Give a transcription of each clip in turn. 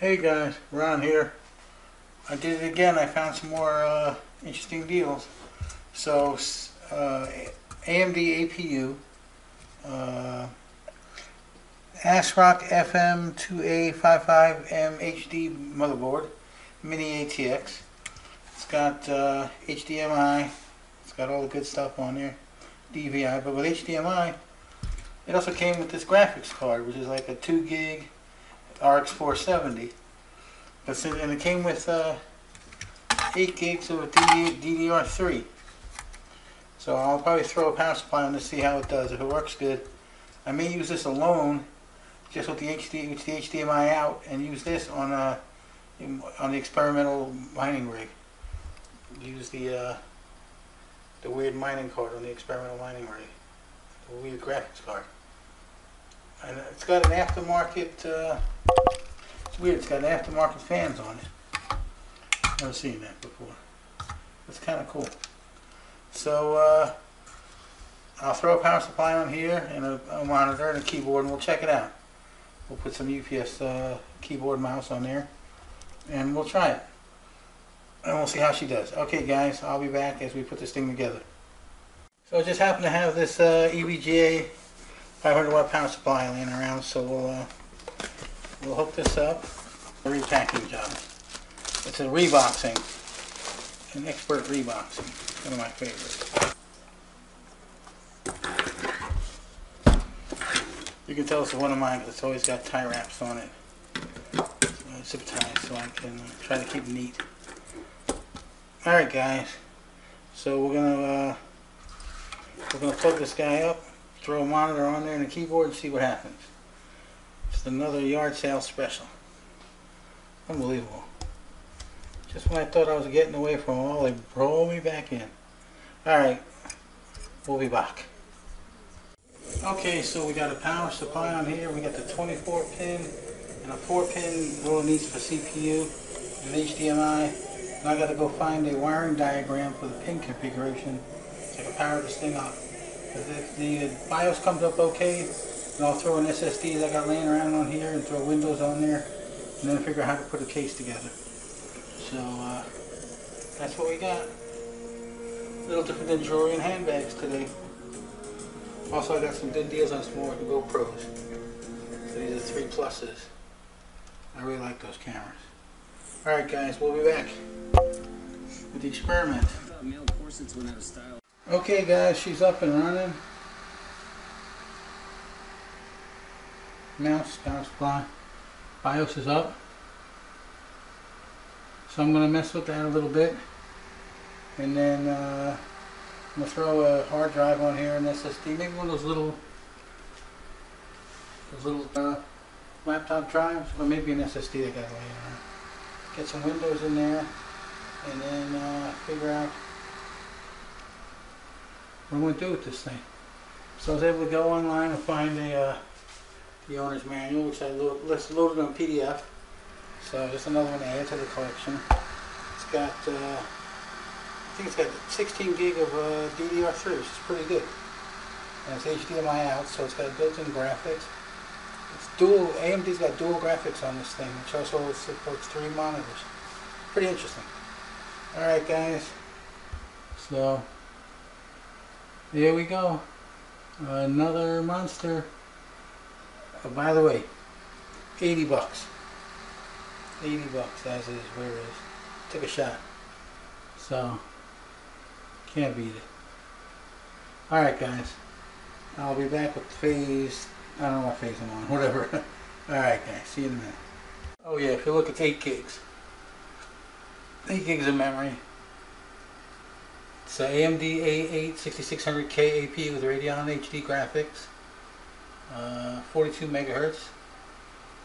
Hey guys, Ron here. I did it again. I found some more interesting deals. So AMD APU, ASRock FM2A55M HD motherboard, mini ATX. It's got HDMI. It's got all the good stuff on there. DVI, but with HDMI, it also came with this graphics card, which is like a 2 gig RX 470. And it came with 8 gigs of DDR3. So I'll probably throw a power supply on to see how it does. If it works good, I may use this alone, just with the HDMI out, and use this on the experimental mining rig. Use the weird mining card on the experimental mining rig, the weird graphics card. And it's got an aftermarket. It's weird. It's got aftermarket fans on it. Never seen that before. It's kind of cool. So I'll throw a power supply on here and a monitor and a keyboard, and we'll check it out. We'll put some UPS keyboard mouse on there, and we'll try it. And we'll see how she does. Okay, guys, I'll be back as we put this thing together. So I just happen to have this EVGA 500 watt power supply laying around, so we'll hook this up. A repacking job. It's a reboxing, an expert reboxing. One of my favorites. You can tell it's one of mine because it's always got tie wraps on it. Zip ties, so I can try to keep it neat. Alright guys, so we're gonna plug this guy up, throw a monitor on there and a keyboard and see what happens. Just another yard sale special. Unbelievable. Just when I thought I was getting away from them all, they roll me back in. Alright, we'll be back. Okay, so we got a power supply on here. We got the 24 pin and a 4 pin little needs for CPU and HDMI. And I got to go find a wiring diagram for the pin configuration so I can power this thing up. If the BIOS comes up okay, then I'll throw an SSD that I got laying around on here and throw Windows on there, and then figure out how to put a case together. So that's what we got. A little different than jewelry and handbags today. Also, I got some good deals on some more GoPros. So these are 3 pluses. I really like those cameras. Alright guys, we'll be back with the experiment. Okay guys, she's up and running. Mouse, power supply. BIOS is up. So I'm going to mess with that a little bit. And then I'm going to throw a hard drive on here, an SSD, maybe one of those little laptop drives, or maybe an SSD that got laying around. Get some Windows in there, and then figure out what I'm going to do with this thing. So I was able to go online and find the owner's manual, which I loaded on PDF. So just another one to add to the collection. It's got, I think it's got 16 gig of DDR3, which is pretty good. And it's HDMI out, so it's got built-in graphics. It's dual, AMD's got dual graphics on this thing, which also supports 3 monitors. Pretty interesting. Alright guys, so there we go. Another monster. Oh, by the way, 80 bucks. 80 bucks as is, where is. Took a shot. So, can't beat it. Alright guys, I'll be back with phase, I don't know what phase I'm on, whatever. Alright guys, see you in a minute. Oh yeah, if you look, it's 8 gigs. 8 gigs of memory. It's AMD A8 6600K AP with Radeon HD graphics. 42 megahertz.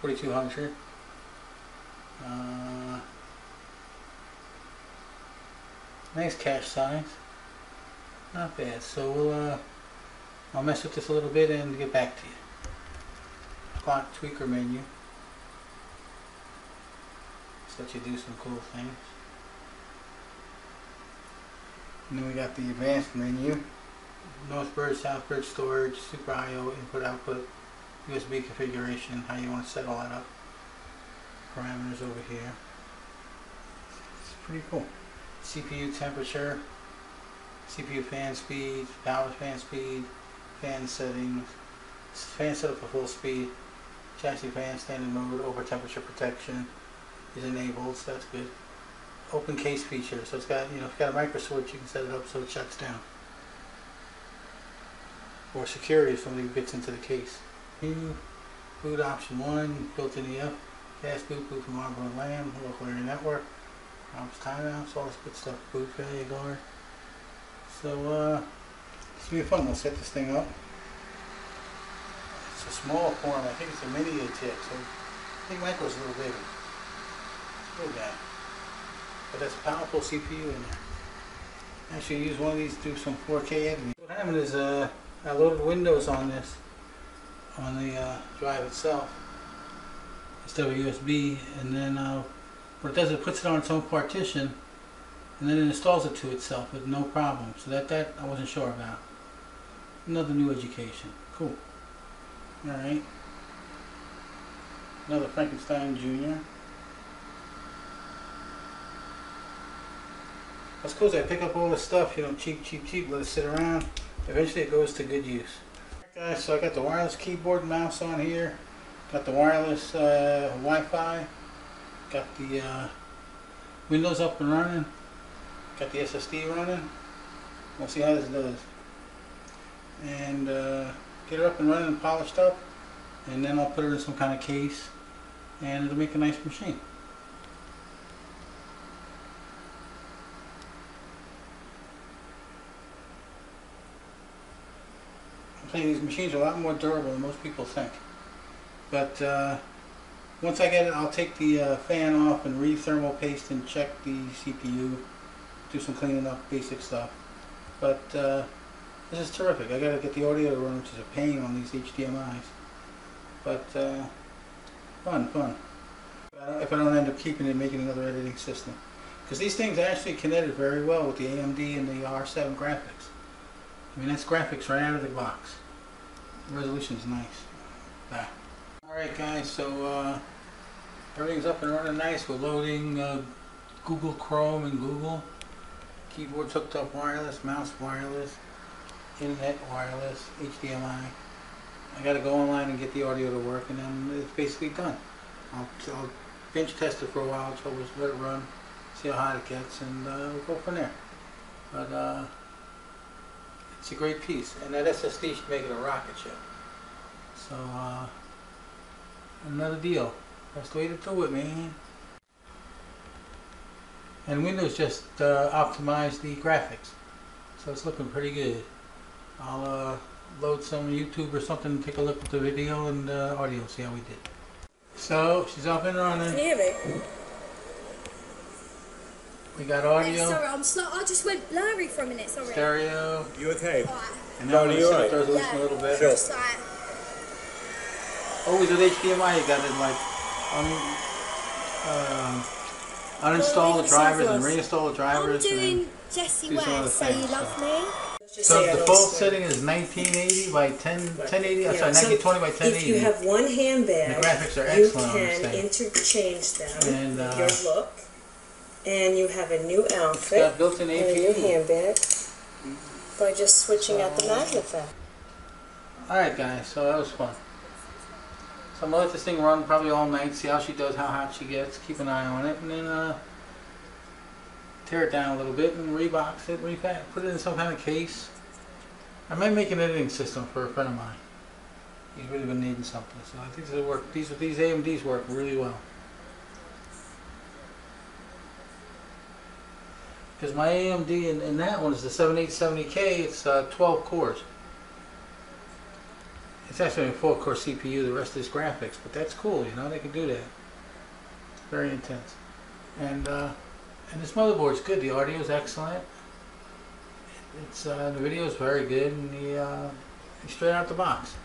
4200. Nice cache size. Not bad. So I'll mess with this a little bit and get back to you. Clock tweaker menu. Just let you do some cool things. And then we got the advanced menu. Northbridge, Southbridge storage, Super I/O, input output, USB configuration, how you want to set all that up. parameters over here. It's pretty cool. CPU temperature, CPU fan speed, power fan speed, fan settings, fan setup for full speed, chassis fan standard mode, over temperature protection is enabled, so that's good. Open case feature, so it's got, if you've got a micro switch, you can set it up so it shuts down. Or security if somebody gets into the case. Boot option 1, built-in EF, fast boot from Arbor and Lamb, local area network, prompts timeouts, all this good stuff, boot failure guard. So, it's going to be fun. We'll set this thing up. It's a small form. I think it's a mini ATX, so I think micro's a little bigger. It's a little guy. But that's a powerful CPU in there. Actually, use one of these to do some 4K editing. What happened is I loaded Windows on this, on the drive itself, instead of USB, and then what it does is it puts it on its own partition, and then it installs it to itself with no problem. So that I wasn't sure about. Another new education. Cool. Alright. Another Frankenstein Jr. What's cool is I pick up all this stuff, cheap, let it sit around. Eventually it goes to good use. Alright guys, so I got the wireless keyboard and mouse on here. Got the wireless Wi-Fi. Got the Windows up and running. Got the SSD running. We'll see how this does. And get it up and running and polished up. And then I'll put it in some kind of case. And it'll make a nice machine. These machines are a lot more durable than most people think. But once I get it, I'll take the fan off and re-thermal paste and check the CPU, do some cleaning up, basic stuff. But this is terrific. I gotta get the audio to run, which is a pain on these HDMIs. But fun. If I don't end up keeping it and making another editing system. Because these things actually can edit very well with the AMD and the R7 graphics. I mean, that's graphics right out of the box. The resolution's nice. Alright guys, so everything's up and running nice. We're loading Google Chrome and Google. Keyboard's hooked up wireless, mouse wireless, internet wireless, HDMI. I gotta go online and get the audio to work, and then it's basically done. I'll bench test it for a while, so we'll let it run, see how hot it gets, and we'll go from there. But it's a great piece, and that SSD should make it a rocket ship. So, another deal. That's the way to do it, man. And Windows just optimized the graphics, so it's looking pretty good. I'll load some YouTube or something, take a look at the video and audio, see how we did. So, she's up and running. Can you hear me? We got audio. Sorry, I just went blurry for a minute, sorry. Stereo. You okay? Alright. And now we're going to resolution Yeah. a little bit. Sure. Like, Always with HDMI, you got to like uninstall the drivers and reinstall the drivers. I'm doing and Jessie do some other West, Say You things, Love so. Me. So the default setting is 1980 by 1080. I'm sorry, 1920 by 1080. If you have one handbag, The graphics are you excellent on this can thing. interchange them, And, your look, and you have a new It's outfit got built-in and a new APU. handbag by just switching out the magnifier. Alright guys, so that was fun. So I'm going to let this thing run probably all night, see how she does, how hot she gets, keep an eye on it, and then tear it down a little bit and rebox it, put it in some kind of case. I might make an editing system for a friend of mine. He's really been needing something, so I think this will work. These AMDs work really well. Because my AMD in that one is the 7870K, it's 12 cores. It's actually a 4-core CPU, the rest is graphics, but that's cool, they can do that. It's very intense. And this motherboard's good, the audio is excellent. It's the video is very good, and the straight out the box.